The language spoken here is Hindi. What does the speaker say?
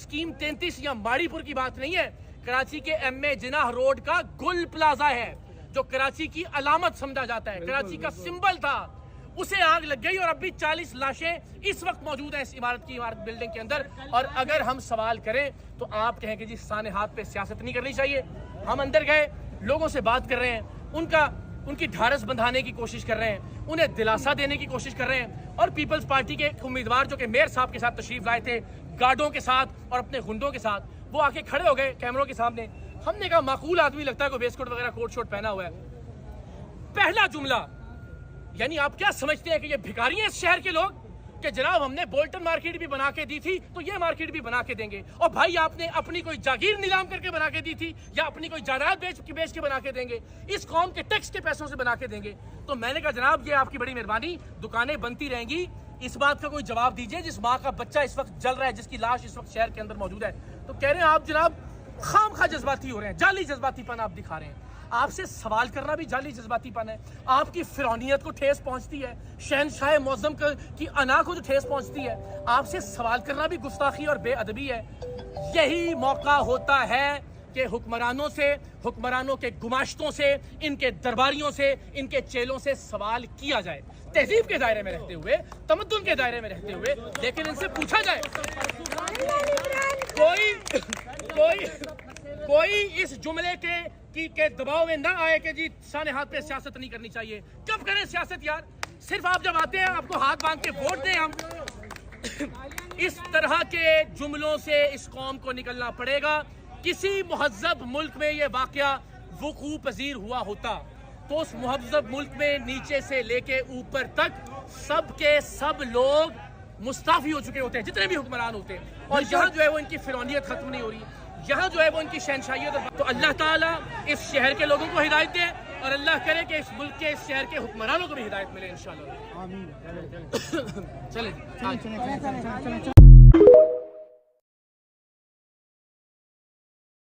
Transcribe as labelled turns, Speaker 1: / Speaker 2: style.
Speaker 1: स्कीम 33 या माड़ीपुर की बात नहीं है। कराची के एमए जिनाह रोड का गुल प्लाजा है जो कराची की अलामत समझा जाता है, कराची का सिंबल था, उसे आग लग गई और अभी 40 लाशें इस वक्त मौजूद हैं इस इमारत बिल्डिंग के अंदर। और अगर हम सवाल करें तो आप कहें कि जी साने हाथ पे सियासत नहीं करनी चाहिए। हम अंदर गए, लोगों से बात कर रहे हैं, उनकी ढारस बंधाने की कोशिश कर रहे हैं, उन्हें दिलासा देने की कोशिश कर रहे हैं। और पीपल्स पार्टी के उम्मीदवार जो कि मेयर साहब के साथ तशरीफ लाए थे, गार्डों के साथ और अपने गुंडों के साथ, वो आके खड़े हो गए कैमरों के सामने। हमने कहा माकूल आदमी लगता है, कोई वेस्टकोट वगैरह कोट शोट पहना हुआ है। पहला जुमला, यानी आप क्या समझते हैं कि ये भिखारी हैं इस शहर के लोग कि जनाब हमने बोल्टन मार्केट भी बना के दी थी तो ये मार्केट भी बना के देंगे। और भाई आपने अपनी कोई जागीर नीलाम करके बना के दी थी या अपनी कोई जायदाद बेच के बना के देंगे, इस कौम के टैक्स के पैसों से बना के देंगे। तो मैंने कहा जनाब ये आपकी बड़ी मेहरबानी, दुकानें बनती रहेंगी, इस बात का कोई जवाब दीजिए जिस माँ का बच्चा इस वक्त जल रहा है, जिसकी लाश इस वक्त शहर के अंदर मौजूद है। तो कह रहे हैं आप जनाब खामखा जज्बाती हो रहे हैं, जाली जज्बातीपन आप दिखा रहे हैं। आपसे सवाल करना भी जाली जज्बातीपन है। आपकी फिरौनियत को ठेस पहुंचती है, शहनशाह मौज़म की अना को जो ठेस पहुंचती है, आपसे सवाल करना भी गुस्ताखी और बेअदबी है। यही मौका होता है कि हुक्मरानों के गुमाश्तों से, इनके दरबारियों से, इनके चेलों से सवाल किया जाए, तहजीब के दायरे में रहते हुए, तमद्दुन के दायरे में रहते हुए, लेकिन इनसे पूछा जाए। कोई इस जुमले के दबाव में ना आए कि जी साने हाथ पे सियासत नहीं करनी चाहिए। कब करें सियासत यार? सिर्फ आप जब आते हैं आपको हाथ बांध के वोट दें हम। इस तरह के जुमलों से इस कौम को निकलना पड़ेगा। किसी मुहज़्ज़ब मुल्क में ये वाक़या वक़ू पज़ीर हुआ होता तो उस मुहज़्ज़ब मुल्क में नीचे से लेके ऊपर तक सब के सब लोग मुस्ताफ़ी हो चुके होते हैं, जितने भी हुक्मरान होते हैं। और यहाँ जो है वो इनकी फिरौनियत खत्म नहीं हो रही, यहाँ जो है वो इनकी शहनशाहियत। तो अल्लाह ताला इस शहर के लोगों को हिदायत दे और अल्लाह करे कि इस मुल्क के, इस शहर के हुक्मरानों को भी हिदायत मिले इंशाअल्लाह। चले